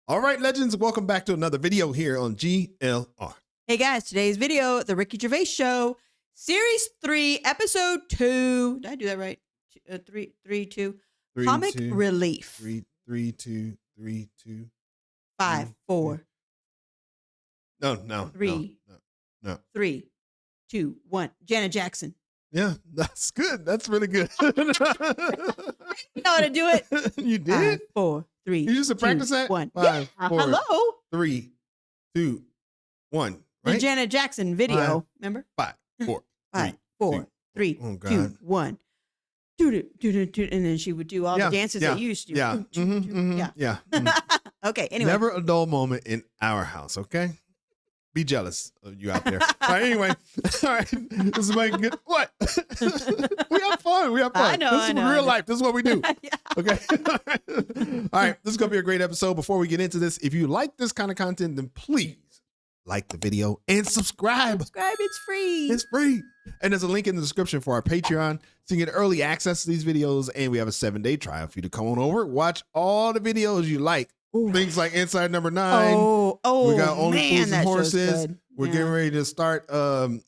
All right, legends, welcome back to another video here on GLR. Hey guys, today's video, The Ricky Gervais Show, Series 3, Episode 2. Did I do that right? 3, 2. Comic Relief. 3, 2, 3, 2. 5, 4. No. 3. No. 3, 2, 1. Janet Jackson. Yeah, that's good. That's really good. You know how to do it? You did? 5, 4, 3. You used to practice that? 1. 5, 4. Hello. 3, 2, 1. Right? The Janet Jackson video. Remember? 5, 4. 5, 4, 3, 2, 1. And then she would do all the dances that you used to do. Yeah. Okay, anyway. Never a dull moment in our house, okay? Be jealous of you out there. All right, anyway. All right. This is my good. What? We have fun. I know. This is real life. This is what we do. Yeah. Okay. All right. This is going to be a great episode. Before we get into this, if you like this kind of content, then please like the video and subscribe. It's free. It's free. And there's a link in the description for our Patreon so you get early access to these videos. And we have a 7-day trial for you to come on over. Watch all the videos you like. Ooh. Things like Inside Number 9. Oh, we got Only Fools and Horses. We're getting ready to start. I mean,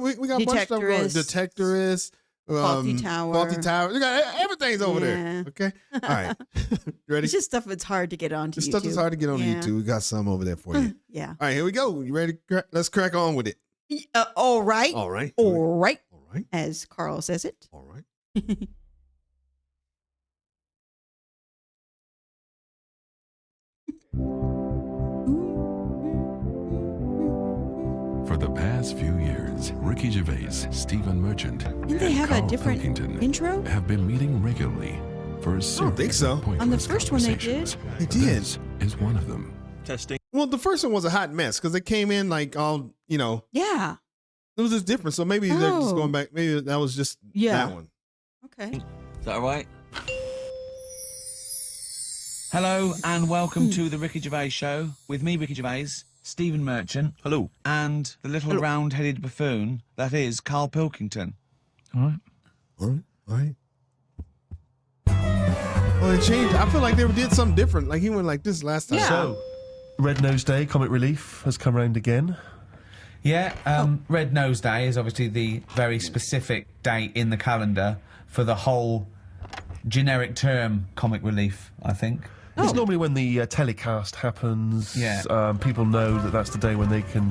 we got a bunch of stuff. Detectorist. Faulty Tower. We got everything's over there. Okay. All right. You ready? It's just stuff that's hard to get onto YouTube. Stuff that's hard to get on YouTube. We got some over there for you. Yeah. All right, here we go. You ready? Let's crack on with it. All right. All right. As Karl says it. All right. For the past few years, Ricky Gervais, Stephen Merchant, Didn't they have Karl a different intro? have been meeting regularly for a series I don't think so. On the first one they did. They did. This is one of them. Testing. Well, the first one was a hot mess because they came in like all, Yeah. it was just different. So maybe they're just going back. Maybe that was just that one. Okay. Is that all right? Hello and welcome to the Ricky Gervais Show with me, Ricky Gervais, Stephen Merchant. Hello. And the little round-headed buffoon that is Karl Pilkington. All right. Well, it changed. I feel like they did something different. Like he went like this last time. Yeah. So, Red Nose Day, Comic Relief, has come around again. Yeah, Red Nose Day is obviously the very specific date in the calendar for the whole generic term Comic Relief, I think. It's normally when the telecast happens. Yeah. People know that that's the day when they can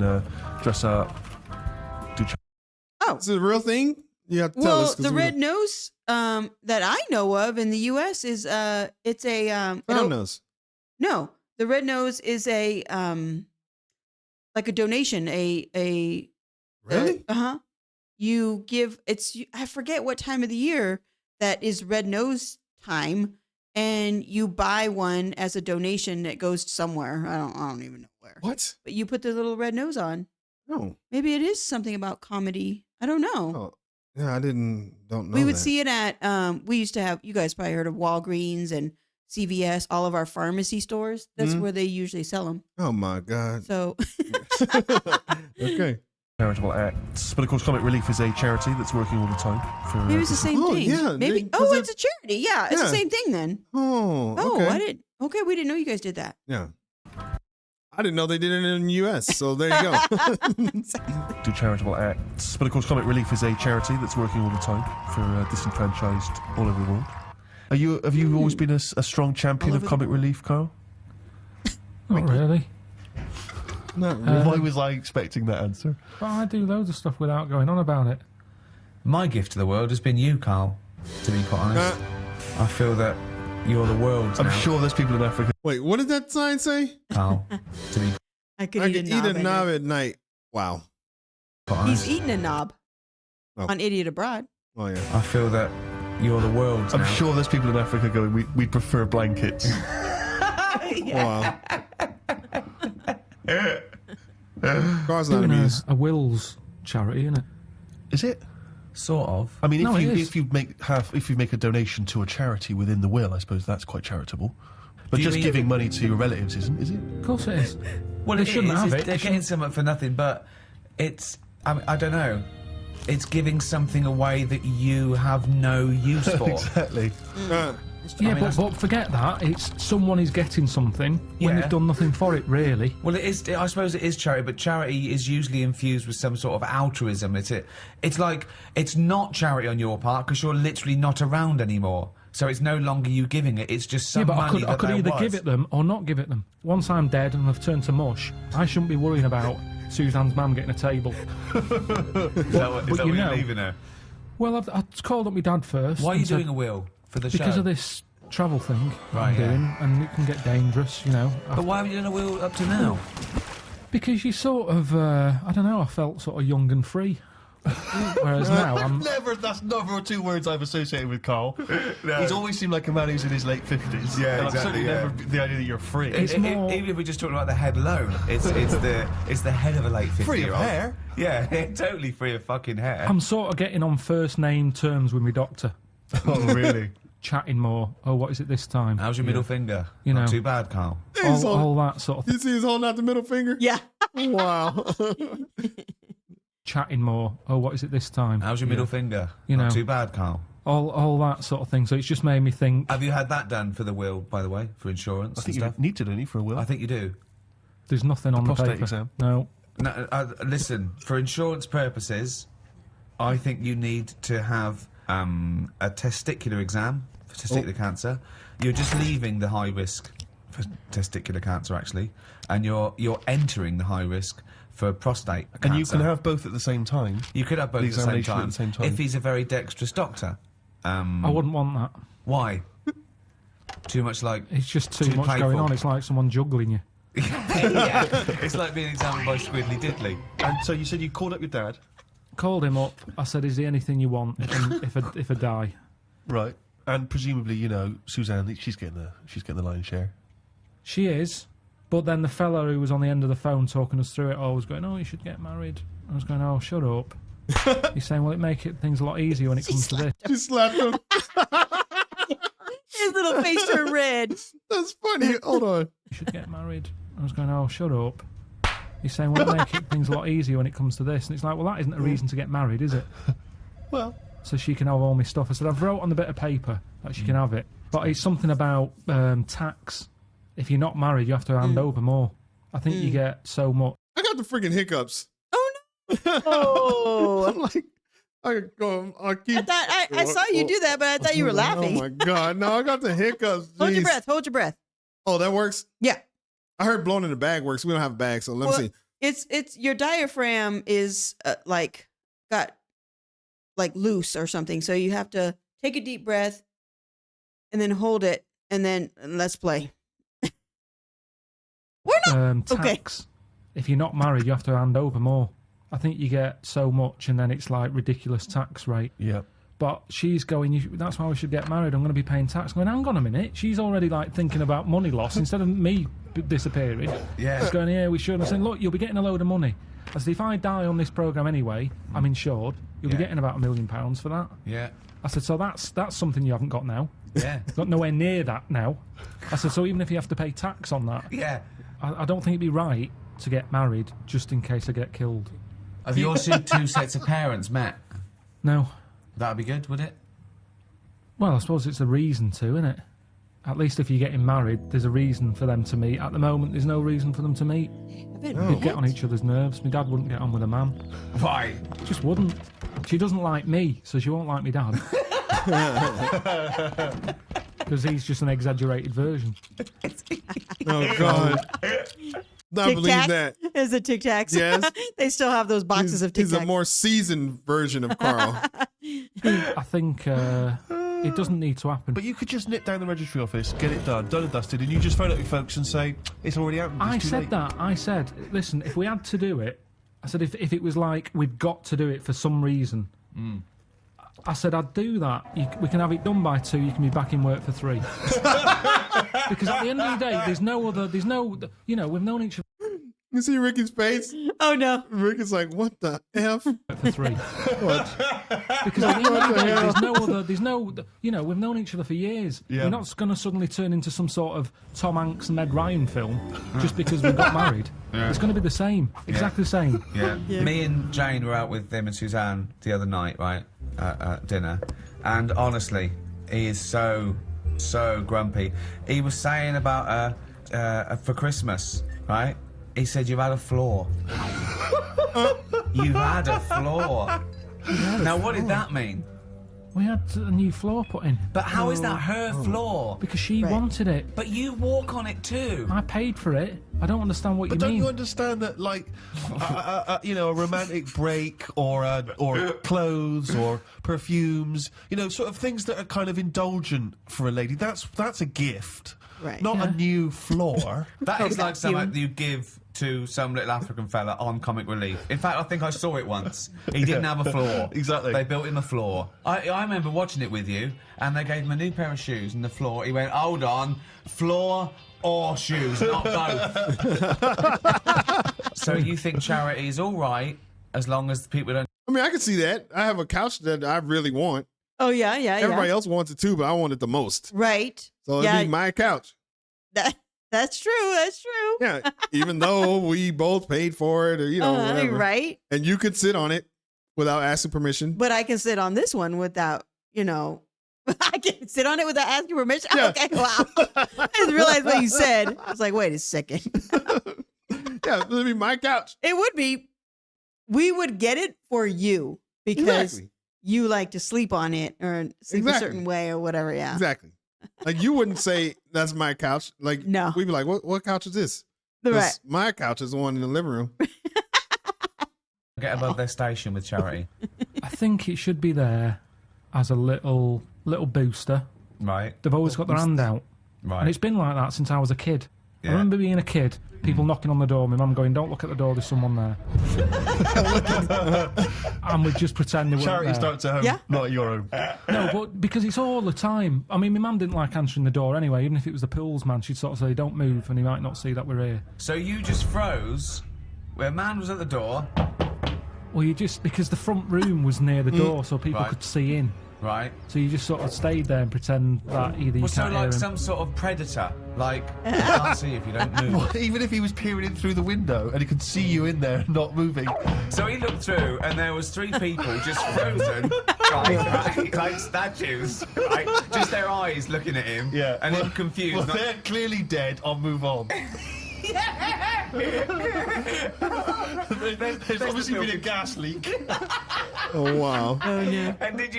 dress up. Is it a real thing? You have to tell us. The red nose that I know of in the U.S. is it's a brown nose. No, the red nose is a like a donation. Really? You give I forget what time of the year that is red nose time. And you buy one as a donation that goes somewhere. I don't even know where. What? But you put the little red nose on. No. Maybe it is something about comedy. I don't know. Oh, yeah, I don't know. We would see it at we used to have, you guys probably heard of Walgreens and CVS, all of our pharmacy stores. That's where they usually sell them. Oh my God. So okay. Charitable acts. But of course, Comic Relief is a charity that's working all the time. For, maybe it's the same thing. Yeah, maybe. It's a charity. Yeah, it's the same thing then. Oh, okay. We didn't know you guys did that. Yeah. I didn't know they did it in the U.S., so there you go. Do charitable acts. But of course, Comic Relief is a charity that's working all the time for disenfranchised all over the world. Have you always been a strong champion of Comic Relief, Karl? Not really. Not really. Why was I expecting that answer? Well, I do loads of stuff without going on about it. My gift to the world has been you, Karl, to be quite honest. I feel that you're the world's I'm now. sure there's people in Africa. Wait, what did that sign say? Karl, to be I could eat a knob at night. Wow. quite honest. He's eating a knob on Idiot Abroad. Oh, yeah. I feel that you're the world's I'm now. sure there's people in Africa going, we prefer blankets. Wow. Car's not Doing amused. a Will's charity, isn't it? Is it? Sort of. I mean, No, if you make a donation to a charity within the will, I suppose that's quite charitable. But Do you just mean- giving money to your relatives isn't, is it? Of course it is. Well, They it shouldn't is. have They're it. They getting something for nothing, but it's... I don't know. it's giving something away that you have no use for. Exactly. Yeah, but forget that. It's someone is getting something when Yeah. they've done nothing for it, really. Well, it is. I suppose it is charity, but charity is usually infused with some sort of altruism. It's like it's not charity on your part because you're literally not around anymore. So it's no longer you giving it. It's just some Yeah, but money I could there either was. give it them or not give it them. Once I'm dead and I've turned to mush, I shouldn't be worrying about Suzanne's mum getting a table. Is that what you you're know- leaving her? Well, I called up my dad first. Why are you and said, doing a will for the show? Because of this travel thing Right, I'm yeah. doing, and it can get dangerous, you know. But why haven't you done a will up to now? Because you sort of, I don't know, I felt sort of young and free. Whereas now I'm... That's never 2 words I've associated with Karl. He's always seemed like a man who's in his late 50s. Yeah, and exactly, I've certainly yeah. never the idea that you're free. It's more- Even if we're just talking about the head alone, it's the head of a late 50-year-old. Free of hair? Yeah, totally free of fucking hair. I'm sort of getting on first name terms with my doctor. Oh, really? Chatting more. Oh, what is it this time? How's your middle finger? You Not know. too bad, Karl. All that sort of thing. You see he's holding out the middle finger? Yeah. Wow. Chatting more. Oh, what is it this time? How's your middle finger? You Not know. too bad, Karl. All that sort of thing. So it's just made me think. Have you had that done for the will, by the way, for insurance I think and you stuff? need to, don't you, for a will? I think you do. There's nothing on the prostate paper. exam? No. No, listen, for insurance purposes, I think you need to have a testicular exam for testicular cancer. You're just leaving the high risk for testicular cancer, actually, and you're entering the high risk for prostate cancer. And you can have both at the same time. You could have both the at the same examination time, at the same time. if he's a very dexterous doctor. I wouldn't want that. Why? Too much like... It's just too Too much playful. going on. It's like someone juggling you. Yeah, it's like being examined by Squiddly Diddly. And so you said you called up your dad. Called him up. I said, "Is there anything you want if I die?" Right. And presumably, you know, Suzanne, she's getting the lion's share. She is. But then the fella who was on the end of the phone talking us through it all was going, "Oh, you should get married." I was going, "Oh, shut up." He's saying, "Well, it make things a lot easier when it comes to this." She slapped him. His little face turned red. That's funny. Hold on. You should get married. I was going, "Oh, shut up." He's saying, "Well, it make things a lot easier when it comes to this." And it's like, well, that isn't a reason to get married, is it? Well, So she can have all my stuff. I said, I've wrote on the bit of paper that she can have it. But it's something about tax. If you're not married, you have to hand over more. I think you get so much. I got the freaking hiccups. Oh no! Oh, I'm like, I keep. I saw you do that, but I thought you were laughing. Oh my god! No, I got the hiccups. Hold your Jeez. breath. Hold your breath. Oh, that works. Yeah. I heard blowing in the bag works. We don't have a bag, so let me see. It's your diaphragm is got loose or something. So you have to take a deep breath and then hold it and then let's play. We're not okay. Tax. If you're not married, you have to hand over more. I think you get so much, and then it's like ridiculous tax rate. yeah. But she's going, that's why we should get married. I'm going to be paying tax. I'm going, hang on a minute. She's already like thinking about money loss instead of me disappearing. Yeah. She's going, yeah, we should. I said, look, you'll be getting a load of money. I said, if I die on this programme anyway, I'm insured. You'll be getting about £1 million for that. Yeah. I said, so that's something you haven't got now. Yeah. Got nowhere near that now. I said, so even if you have to pay tax on that, Yeah. I don't think it'd be right to get married just in case I get killed. Have your two sets of parents met? No. That'd be good, would it? Well, I suppose it's a reason to, isn't it? At least if you're getting married, there's a reason for them to meet. At the moment, there's no reason for them to meet. They'd get on each other's nerves. My dad wouldn't get on with a man. Why? Just wouldn't. She doesn't like me, so she won't like me dad. Because he's just an exaggerated version. Oh god! I believe that. Is it Tic Tacs? Yes. They still have those boxes of Tic He's a Tacs. more seasoned version of Karl. I think it doesn't need to happen. But you could just nip down the registry office, get it done and dusted, and you just phone up your folks and say, it's already happened. I it's too said late." that. I said, listen, if we had to do it, I said, if it was like we've got to do it for some reason, I said, I'd do that. We can have it done by 2, you can be back in work for 3. Because at the end of the day, there's no, you know, we've known each other. You see Ricky's face? Oh no. Ricky's like, what the F? For 3. What? Because at the end of the day, there's no, you know, we've known each other for years. Yeah. We're not going to suddenly turn into some sort of Tom Hanks and Meg Ryan film just because we got married. Yeah. It's going to be the same, exactly the same. Yeah. Me and Jane were out with them and Suzanne the other night, right, at dinner, and honestly, he is so grumpy. He was saying about for Christmas, right? He said, you've had a flaw. You've had a flaw. Now, what did that mean? We had a new floor put in. But how is that her flaw? Because she wanted it. But you walk on it too. I paid for it. I don't understand what But you don't mean. you understand that, like, you know, a romantic break or clothes or perfumes, you know, sort of things that are kind of indulgent for a lady, that's a gift. Right. Not a new floor. That is like something you give to some little African fella on Comic Relief. In fact, I think I saw it once. He didn't have a floor. Exactly. They built him a floor. I remember watching it with you, and they gave him a new pair of shoes and the floor. He went, hold on, floor or shoes, not both. So you think charity is all right as long as people don't... I mean, I can see that. I have a couch that I really want. Oh yeah. Everybody else wants it too, but I want it the most. Right. So it'd be my couch. That's true. That's true. Yeah, even though we both paid for it, or you know, whatever. Right. And you could sit on it without asking permission. But I can sit on this one without, you know, I can sit on it without asking permission. Yeah. Okay, wow. I didn't realize what you said. I was like, wait a second. Yeah, it'd be my couch. It would be. We would get it for you because Exactly. you like to sleep on it or sleep a certain way or whatever. Yeah. Exactly. Like you wouldn't say that's my couch. Like No. we'd be like, what couch is this? Right. 'Cause my couch is the one in the living room. Get above their station with charity. I think it should be there as a little booster. Right. They've always got their hand out. Right. And it's been like that since I was a kid. Yeah. I remember being a kid, people knocking on the door, my mum going, don't look at the door, there's someone there. And we'd just pretend they weren't Charity there. starts at home, Yeah. not at your home. No, but because it's all the time. I mean, my mum didn't like answering the door anyway, even if it was the pools man, she'd sort of say, don't move, and he might not see that we're here. So you just froze where a man was at the door. Well, you just, because the front room was near the door, so people Right. could see in. Right. So you just sort of stayed there and pretend that either you Well, so can't hear like him. some sort of predator. Like, I can't see if you don't move. Even if he was peering in through the window and he could see you in there not moving. So he looked through, and there was 3 people just frozen, like statues, right? Just their eyes looking at him, Yeah. and him confused. Well, not- they're clearly dead. I'll move on. There's obviously been a gas leak. Oh wow. Oh, no. And did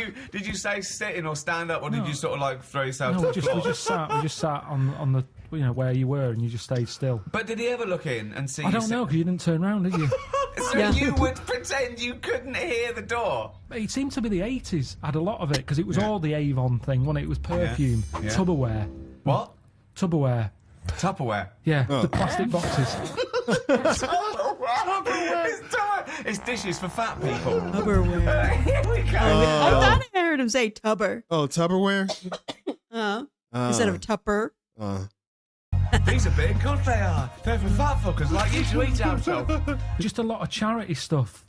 you say sitting or stand up, or did you sort of like throw yourself No, to we the just floor? sat on the, you know, where you were, and you just stayed still. But did he ever look in and see? I don't know, because you didn't turn round, did you? So you would pretend you couldn't hear the door. It seemed to be the 80s, had a lot of it, because it was all the Avon thing, wasn't it? It was perfume, Yeah. Tupperware. What? Tupperware. Tupperware. Yeah, the plastic boxes. It's dishes for fat people. Tupperware. Here we go. I thought I heard him say Tupper Oh, Tupperware. instead of Tupper. These are big. God, they are. They're for fat fuckers like you to eat out of. Just a lot of charity stuff.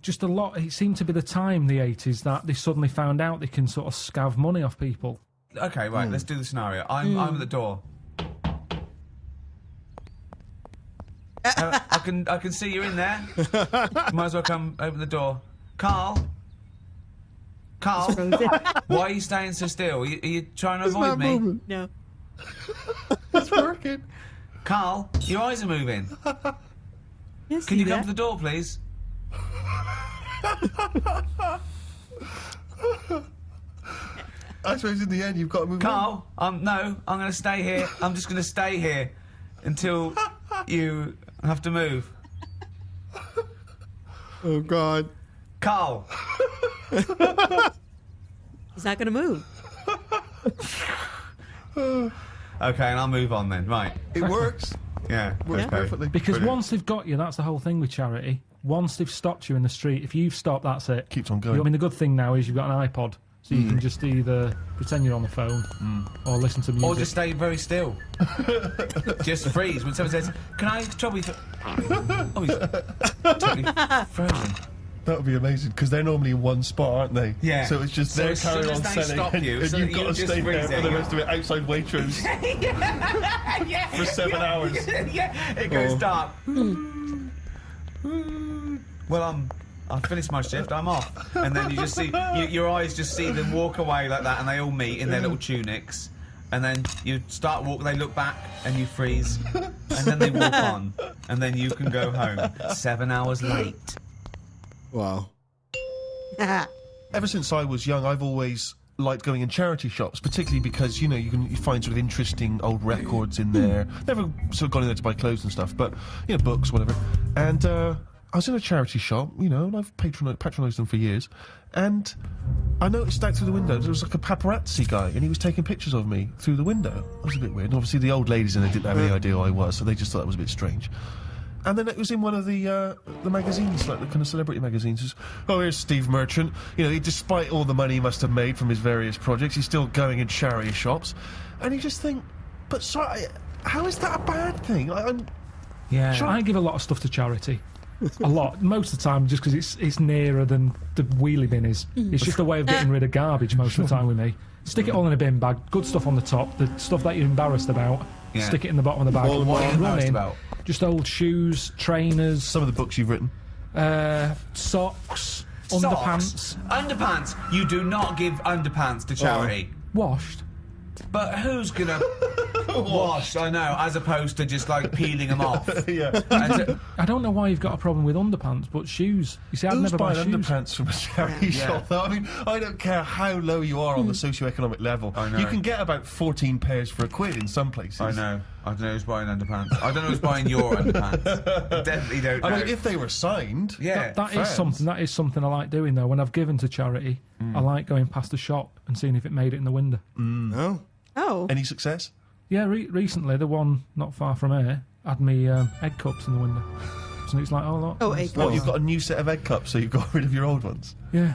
Just a lot. It seemed to be the time, the 80s, that they suddenly found out they can sort of scav money off people. Okay, right. Let's do the scenario. I'm at the door. I can see you in there. Might as well come open the door. Karl, why are you staying so still? Are you trying to It's avoid not me? moving. No. It's working. Karl, your eyes are moving. Yes, Can you see come that? to the door, please? I suppose in the end you've got to move on. Karl, no, I'm going to stay here. I'm just going to stay here until you have to move. Oh God. Karl. He's not going to move. Okay, and I'll move on then. Right. It works. Yeah. Works okay. perfectly. Because Brilliant. once they've got you, that's the whole thing with charity. Once they've stopped you in the street, if you've stopped, that's it. Keeps on going. I mean, the good thing now is you've got an iPod, So you can just either pretend you're on the phone or listen to music. Or just stay very still. Just freeze when someone says, "Can I trouble you?" Oh, he's totally frozen. That would be amazing, because they're normally in one spot, aren't they? Yeah. So it's just So they're as soon carrying as on they selling, stop you, and so you've that got you to just stay there freeze for it, the yeah. rest of it outside Waitrose for 7 hours. Yeah, it goes dark. Well, I've finished my shift, I'm off. And then you just see, your eyes just see them walk away like that, and they all meet in their little tunics. And then you start walking, they look back, and you freeze. And then they walk on. And then you can go home 7 hours late. Wow. Ever since I was young, I've always liked going in charity shops, particularly because, you know, you find sort of interesting old records in there. Never sort of gone in there to buy clothes and stuff, but, you know, books, whatever. And I was in a charity shop, you know, and I've patronised them for years, and I noticed out through the window there was like a paparazzi guy, and he was taking pictures of me through the window. That was a bit weird. And obviously the old ladies in there didn't have any idea who I was, so they just thought that was a bit strange. And then it was in one of the magazines, like the kind of celebrity magazines. It was, oh, here's Steve Merchant. You know, despite all the money he must have made from his various projects, he's still going in charity shops. And you just think, but sorry, how is that a bad thing? Yeah, I give a lot of stuff to charity. A lot. Most of the time, just because it's nearer than the wheelie bin is. It's just a way of getting rid of garbage most of the time with me. Stick it all in a bin bag, good stuff on the top, the stuff that you're embarrassed about, stick it in the bottom of the bag. What are you embarrassed about? Just old shoes, trainers. Some of the books you've written. Socks, underpants. Underpants. You do not give underpants to charity. Washed. But who's gonna wash? I know, as opposed to just like peeling them off. Yeah. I don't know why you've got a problem with underpants, but shoes. You see, I'd Who's never buy buying shoes. underpants from a charity shop, though? I mean, I don't care how low you are on the socio-economic level. I know. You can get about 14 pairs for £1 in some places. I know. I don't know who's buying underpants. I don't know who's buying your underpants. I definitely don't know. I mean, if they were signed, yeah, That is something I like doing though. When I've given to charity, I like going past the shop and seeing if it made it in the window. No. Oh. any success? Yeah, recently the one not far from here had me egg cups in the window. So it's like, oh look. Oh, egg What, cups. you've got a new set of egg cups, so you've got rid of your old ones, Yeah.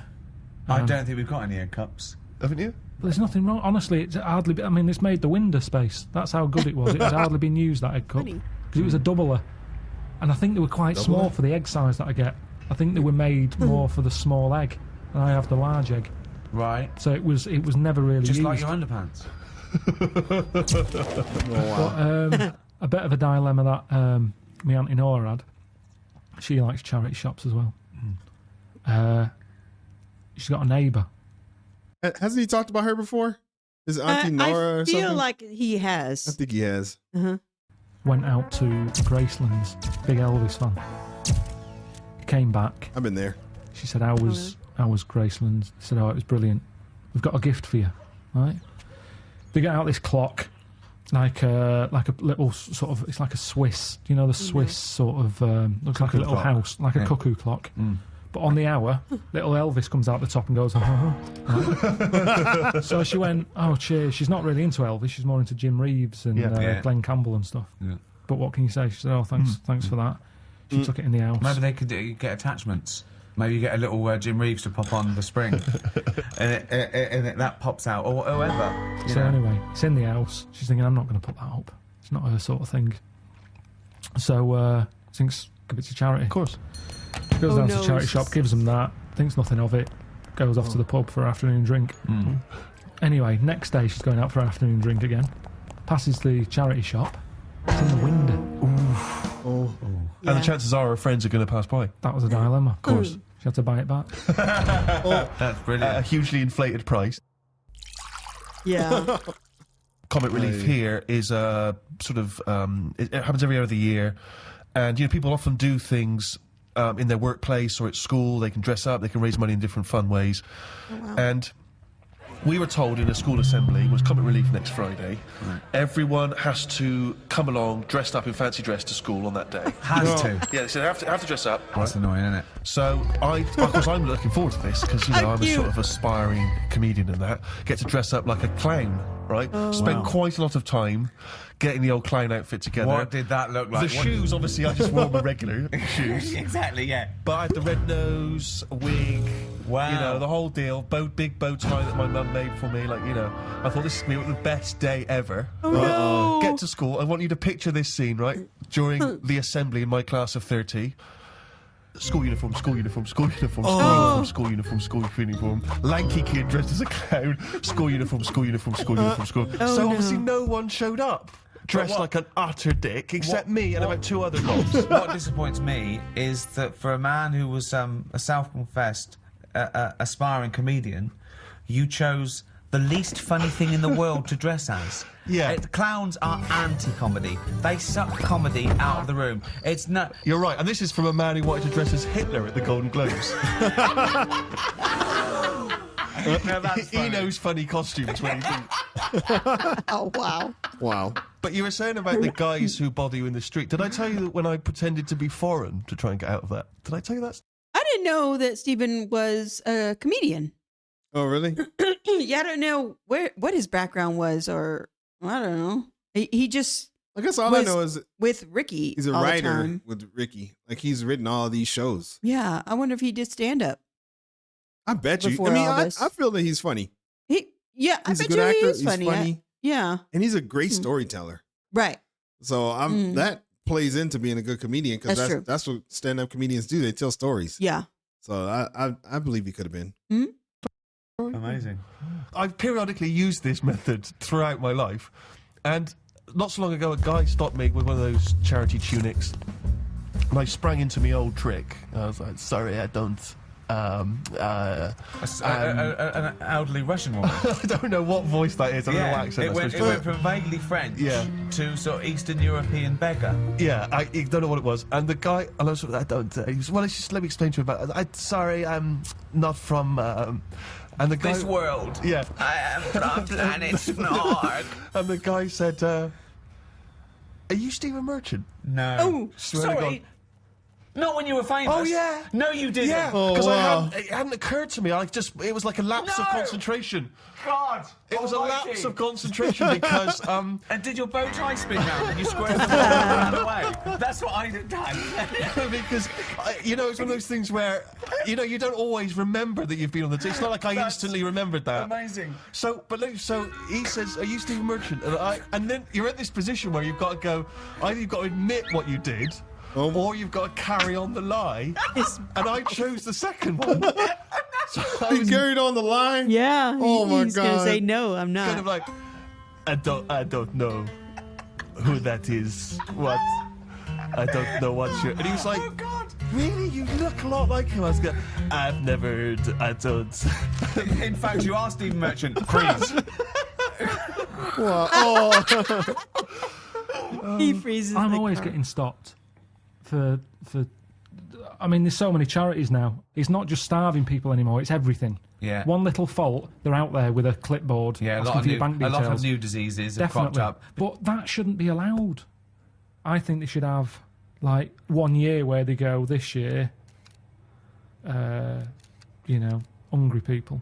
I don't think we've got any egg cups. haven't you? But there's nothing wrong. Honestly, it's hardly. I mean, it's made the window space. That's how good it was. It was hardly been used, that egg cup, Funny. because it was a doubler, and I think they were quite small for the egg size that I get. I think they were made more for the small egg, and I have the large egg. Right. So it was never really Just used. like your underpants. But, a bit of a dilemma that my Auntie Nora had. She likes charity shops as well. She's got a neighbour. Hasn't he talked about her before? Is it Auntie Nora I or feel something? like he has. I think he has. Went out to Graceland's, big Elvis fan. Came back. I've been there. She said, "How was Graceland's?" I said, "Oh, it was brilliant. We've got a gift for you." Right? They get out this clock, like a little sort of. It's like a Swiss. Do you know the Swiss sort of? Looks like a little clock. house, like a cuckoo clock. But on the hour, little Elvis comes out the top and goes, right? So she went, "Oh, cheers." She's not really into Elvis. She's more into Jim Reeves and Glenn Campbell and stuff. Yeah. But what can you say? She said, "Oh, thanks for that." She took it in the house. Maybe they could get attachments. Maybe you get a little Jim Reeves to pop on the spring, and that pops out, or whatever. So anyway, it's in the house. She's thinking, I'm not going to put that up. It's not her sort of thing. So thinks, give it to charity. Of course. She goes down to the charity shop, gives them that, thinks nothing of it, goes off to the pub for an afternoon drink. Anyway, next day she's going out for an afternoon drink again. Passes the charity shop. It's in the window. And the chances are her friends are going to pass by. That was a dilemma. Of course. She had to buy it back. That's brilliant. At a hugely inflated price. Yeah. Comic Relief here is a sort of it happens every other year, and you know people often do things in their workplace or at school. They can dress up, they can raise money in different fun ways. And we were told in a school assembly, was Comic Relief next Friday, everyone has to come along dressed up in fancy dress to school on that day. Has to. Yeah, so they have to dress up. That's annoying, isn't it? So of course, I'm looking forward to this because you know I'm a sort of aspiring comedian and that. Get to dress up like a clown, right? Spend quite a lot of time getting the old clown outfit together. What did that look like? The shoes, obviously, I just wore my regular shoes. Exactly, yeah. But I had the red nose, a wig, Wow. You know, the whole deal. Big bow tie that my mum made for me. Like, you know, I thought this is going to be the best day ever. Oh, no. Get to school. I want you to picture this scene, right? During the assembly in my class of 30. School uniform, school uniform, school uniform, school uniform, school uniform, school uniform. Lanky kid dressed as a clown. School uniform, school uniform, school uniform, school. So obviously no one showed up. Dressed like an utter dick, except me and about 2 other knobs. What disappoints me is that for a man who was a self-confessed aspiring comedian, you chose the least funny thing in the world to dress as. Yeah. Clowns are anti-comedy. They suck comedy out of the room. It's not... You're right, and this is from a man who wanted to dress as Hitler at the Golden Globes. No, that's He knows funny costumes when he thinks. Oh, wow. Wow. But you were saying about the guys who bother you in the street. Did I tell you that when I pretended to be foreign to try and get out of that? Did I tell you that? I didn't know that Stephen was a comedian. Oh, really? Yeah, I don't know what his background was, or I don't know. He just I guess all I was know is with Ricky. he's a all the writer time. with Ricky. Like, he's written all these shows. Yeah, I wonder if he did stand up. I bet you. Before I mean, all I this. feel that he's funny. I He's a bet good you actor. he is He's funny. funny. Yeah, And he's a great storyteller. right. So that plays into being a good comedian, because That's true. that's what stand-up comedians do. They tell stories. Yeah. So I believe he could have been. Amazing. I've periodically used this method throughout my life, and not so long ago a guy stopped me with one of those charity tunics, and I sprang into my old trick. I was like, sorry, I don't... An elderly Russian woman. I don't know what voice that is. I don't know what accent it went from vaguely French to sort of Eastern European beggar. Yeah, I don't know what it was. And the guy, and I was I don't... he was, well, just let me explain to you about it. Sorry, I'm not from... and the guy... This world. Yeah. I am from planet Snork. And the guy said, are you Stephen Merchant? No. Oh, Swear to sorry. God. Not when you were famous. Oh, yeah. No, you didn't. Yeah, Oh, because wow. it hadn't occurred to me. It was like a lapse of No. concentration. God. It was a almighty. lapse of concentration because, And did your bow tie spin round and you squared the ball and ran away? That's what I'd have done. because, you know, it's one of those things where, you know, you don't always remember that you've been on the... It's not like I instantly remembered that. Amazing. So he says, are you Stephen Merchant? And then you're at this position where you've got to go, either you've got to admit what you did, or you've got to carry on the lie. And I chose the second one. So I He was carried on the line. Yeah. Oh, my He's gonna God. say no. I'm not. kind of like, I don't know who that is. What? I don't know what you're... And he was like, Oh, God. really? You look a lot like him. I was going, I've never heard... I don't... In fact, you are Stephen Merchant. Freeze. Well, oh. He freezes. I'm the always car. getting stopped for I mean, there's so many charities now. It's not just starving people anymore, it's everything. Yeah. One little fault, they're out there with a clipboard Yeah, asking for your bank a details. lot of new diseases have cropped Definitely. up. But that shouldn't be allowed. I think they should have, like, 1 year where they go, this year, you know, hungry people.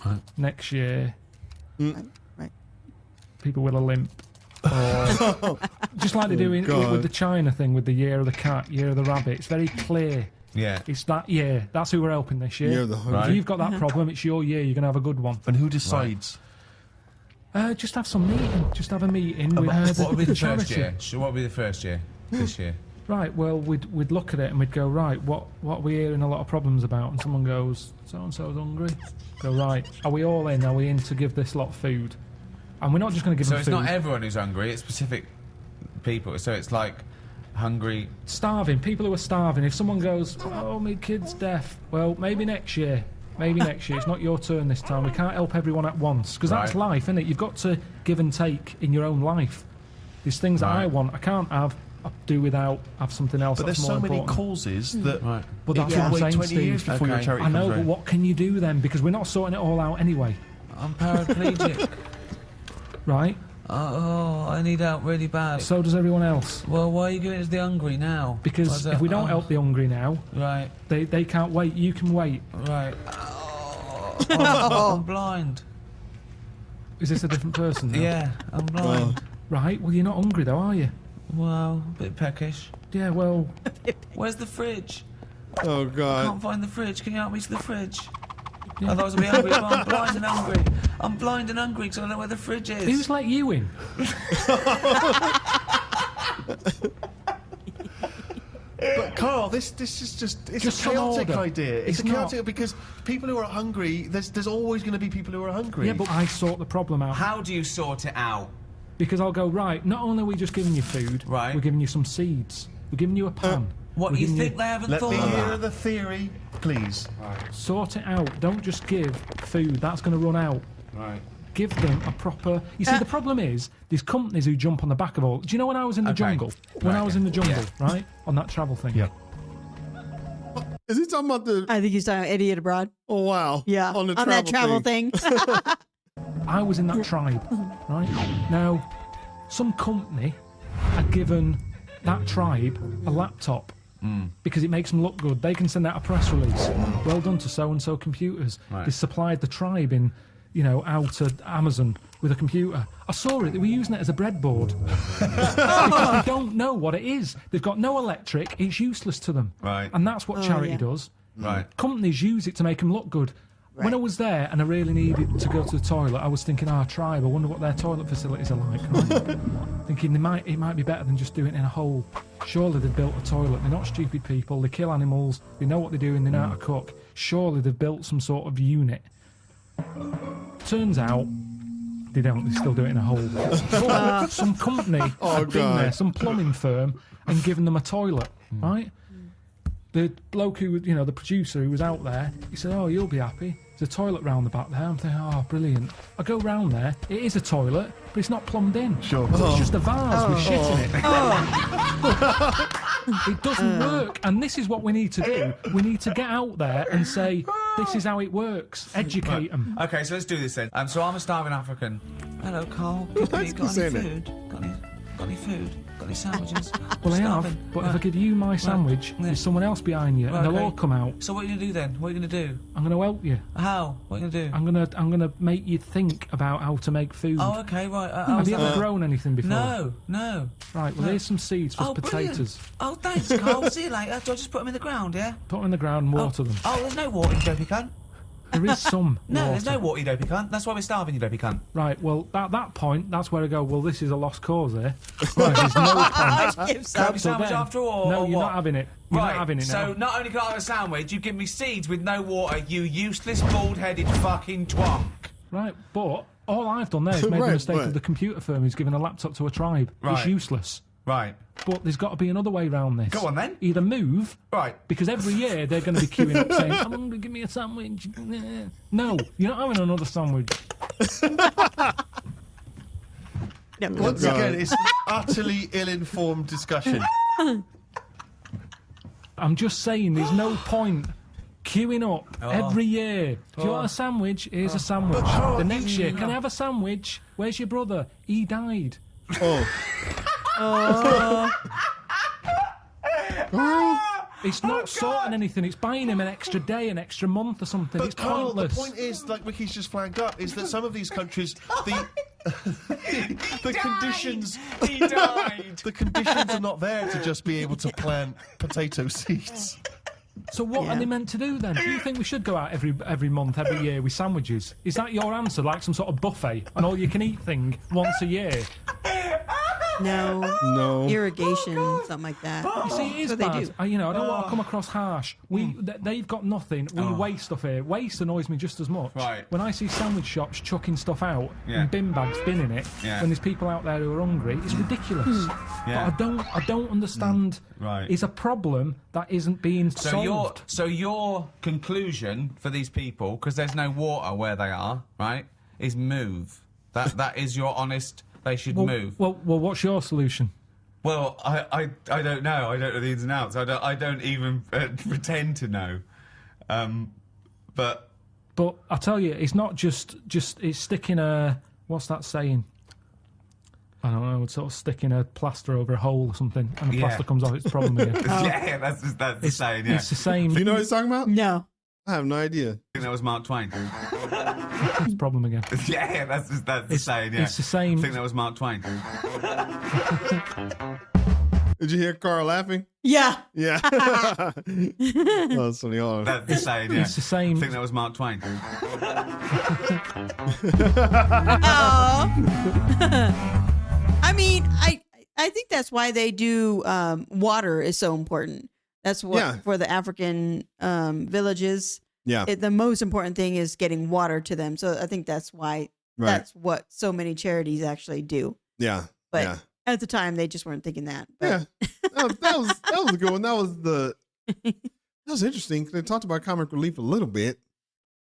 Right. Next year, Right. people with a limp. Or just like they do God. with the China thing, with the year of the cat, year of the rabbit. It's very clear. Yeah. It's that year. That's who we're helping this year. Year of the hungry. If you've got that problem, it's your year. You're going to have a good one. And who decides? Just have some meeting. Just have a meeting with What would be the first charity. year? What would be the first year? This year. Right, well, we'd look at it and we'd go, right, what are we hearing a lot of problems about? And someone goes, so-and-so's hungry. Go, right, are we all in? Are we in to give this lot food? And we're not just going to give So them it's food. not everyone who's hungry, it's specific people. So it's like hungry. Starving, people who are starving. If someone goes, oh, my kid's deaf, well, maybe next year. Maybe next year. It's not your turn this time. We can't help everyone at once. Because that's Right. life, isn't it? You've got to give and take in your own life. There's things that Right. I want, I can't have, I do without, have something else But that's there's more so many important. causes that Right. But it that's could what I'm wait saying, 20 years Steve. before your Okay. charity I know, comes but round. what can you do then? Because we're not sorting it all out anyway, I'm paraplegic. right? Oh, I need help really bad. So does everyone else. Well, why are you giving it to the hungry now? Because if we don't help the hungry now, Right, they can't wait. You can wait. right. Oh, I'm blind. Is this a different person now? Yeah, I'm blind. Right, well, you're not hungry though, are you? Well, a bit peckish. Yeah, well, Where's the fridge? Oh I God. can't find the fridge. Can you help me to the fridge? Otherwise I'll be hungry. But I'm blind and hungry. I'm blind and hungry because I don't know where the fridge is. Who's let you in? But Karl, this is just a Just some chaotic order. idea. It's It's a chaotic not. because people who are hungry, there's always going to be people who are hungry. Yeah, but I sort the problem out. How do you sort it out? Because I'll go, right, not only are we just giving you food, Right. we're giving you some seeds. We're giving you a pan. What, We're you giving think they haven't Let thought me of hear that? the theory, please. Sort it out. Don't just give food. That's going to run out. Right. Give them a proper... You see, the problem is, there's companies who jump on the back of all... Do you know when I was in the Okay. jungle? When Right, I was yeah. in the jungle, Yeah. right? On that travel thing. Yeah. Is he talking about the? I think he's talking idiot abroad. Oh wow. Yeah, On the that travel thing. I was in that tribe, right? Now, some company had given that tribe a laptop because it makes them look good. They can send out a press release. Well done to so-and-so computers. Right. They supplied the tribe in, outer Amazon with a computer. I saw it. They were using it as a breadboard. Because they don't know what it is. They've got no electric. It's useless to them. Right. And that's what charity yeah. does. Right. Companies use it to make them look good. When I was there and I really needed to go to the toilet, I was thinking, tribe, I wonder what their toilet facilities are like, right? Thinking it might be better than just doing it in a hole. Surely they've built a toilet. They're not stupid people. They kill animals. They know what they're doing. They know how to cook. Surely they've built some sort of unit. Turns out they don't. They still do it in a hole. But some company had been God. there, some plumbing firm, and given them a toilet, right? The bloke who, the producer who was out there, he said, "Oh, you'll be happy. There's a toilet round the back there." I'm thinking, "Oh, brilliant." I go round there. It is a toilet, but it's not plumbed in. Sure. It's just a vase with shit in it. It doesn't work. And this is what we need to do. We need to get out there and say, this is how it works. Educate them. Okay, so let's do this then. So I'm a starving African. Hello, Karl. Why Got is he any saying that? food? Got any food? Got any sandwiches? Well, I have, Starving. but if I give you my sandwich, Yeah. there's someone else behind you, and they'll Okay. all come out. So what are you gonna do then? What are you gonna do? I'm going to help you. How? What are you gonna do? I'm gonna make you think about how to make food. Oh, okay, right. Have you ever grown anything before? No. Right, well, here's some seeds for Brilliant. potatoes. Oh, thanks, Karl. See you later. Do I just put them in the ground, yeah? Put them in the ground and water them. Oh, there's no water, you dopey cunt. There is some No, water. there's no water, you dopey cunt. That's why we're starving, you dopey cunt. Right, well, at that point, that's where I go, well, this is a lost cause here. Right, there's no point. Have your sandwich after all, No, or you're what? not having it. You're Right, not having it so now. not only can I have a sandwich, you give me seeds with no water, you useless, bald-headed fucking twonk. Right, but all I've done there is made the Right, mistake right. of the computer firm who's given a laptop to a tribe. It's Right. useless. Right. But there's got to be another way around this. Go on, then. Either move, Right. because every year they're going to be queuing up saying, I'm hungry, give me a sandwich. No, you're not having another sandwich. Once again, it's an utterly ill-informed discussion. I'm just saying, there's no point queuing up every year. Do you want a sandwich? Here's a sandwich. The next year, can I have a sandwich? Where's your brother? He died. It's not sorting anything. It's buying him an extra day, an extra month or something. But It's Karl, the pointless. point is, like Ricky's just flagged up, is that some of these countries, the conditions, He died. the conditions are not there to just be able to plant potato seeds. So what are they meant to do then? Do you think we should go out every month, every year with sandwiches? Is that your answer, like some sort of buffet, an all-you-can-eat thing once a year? No. Irrigation, something like that. You see, it is That's what bad. they do. I don't want to come across harsh. They've got nothing. We waste stuff here. Waste annoys me just as much. Right. When I see sandwich shops chucking stuff out Yeah. in bin bags, binning it, Yeah. when there's people out there who are hungry, it's ridiculous. Yeah. But I don't understand. Right. It's a problem that isn't being solved. So your conclusion for these people, because there's no water where they are, right, is move. That is your honest. They should move. Well, what's your solution? Well, I don't know. I don't know the ins and outs. I don't even pretend to know. But I tell you, it's not just it's sticking a, what's that saying? I don't know, it's sort of sticking a plaster over a hole or something, and the plaster comes off, it's a problem again. yeah, that's the saying. Yeah, It's the same. Do you know what he's talking about? No. I have no idea. I think that was Mark Twain. It's a problem again. yeah, that's the saying. Yeah, It's the same. I think that was Mark Twain. Did you hear Karl laughing? Yeah. Yeah. Oh, that's funny. Hold on. That's the same, yeah. It's the same. I think that was Mark Twain. I mean, I think that's why they do water is so important. That's what for the African villages. Yeah. The most important thing is getting water to them. So I think that's why that's what so many charities actually do. Yeah. But at the time, they just weren't thinking that. But. Yeah. That was a good one. That was interesting. They talked about comic relief a little bit.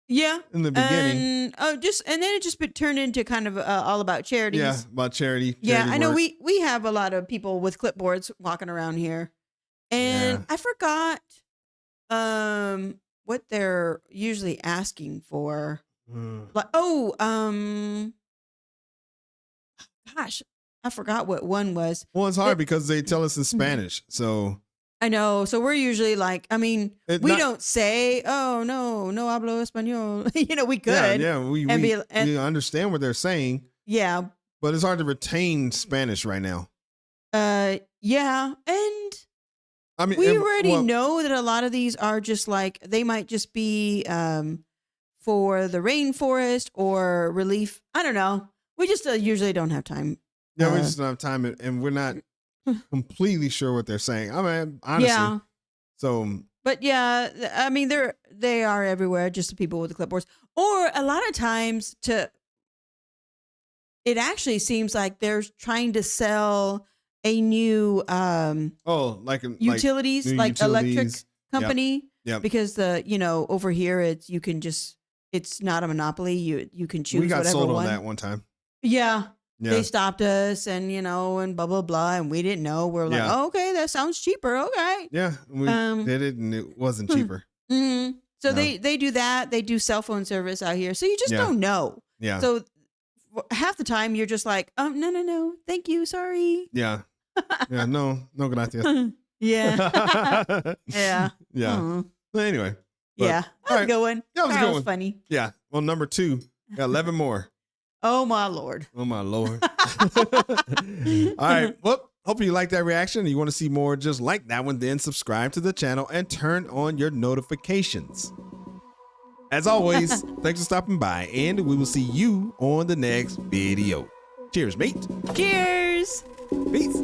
Yeah. In the beginning. And then it just turned into kind of all about charities. Yeah, about charity. Yeah, I know work. we have a lot of people with clipboards walking around here. And I forgot what they're usually asking for. Like gosh, I forgot what one was. Well, it's hard because they tell us in Spanish. So I know. So we're usually like, I mean, we don't say, "Oh no hablo español." You know, we could. Yeah, we understand what they're saying. Yeah, but it's hard to retain Spanish right now. Yeah, and I mean, we already know that a lot of these are just like they might just be for the rainforest or relief. I don't know. We just usually don't have time. Yeah, we just don't have time, and we're not completely sure what they're saying. I mean, honestly. Yeah. So. But yeah, I mean, they are everywhere. Just the people with the clipboards, or a lot of times it actually seems like they're trying to sell a new utilities, like electric company. Yeah. Because over here it's not a monopoly. You can choose. We got whatever sold one. on that one time. Yeah. They stopped us and and blah blah blah, and we didn't know. We're like, oh, okay, that sounds cheaper. Okay. Yeah, we did it and it wasn't cheaper. Mm-hmm. So they do that. They do cell phone service out here. So you just don't know. Yeah. So half the time you're just like, no, thank you, sorry. Yeah. Yeah. No, gracias. Yeah. Yeah. Yeah. Uh-huh. But anyway. Yeah. That was a good one. That was a good one. Funny. Yeah. Well, number 2, got 11 more. Oh my Lord. Oh my Lord. All right. Well, hopefully you like that reaction and you want to see more just like that one, then subscribe to the channel and turn on your notifications. As always, thanks for stopping by and we will see you on the next video. Cheers, mate. Cheers. Peace.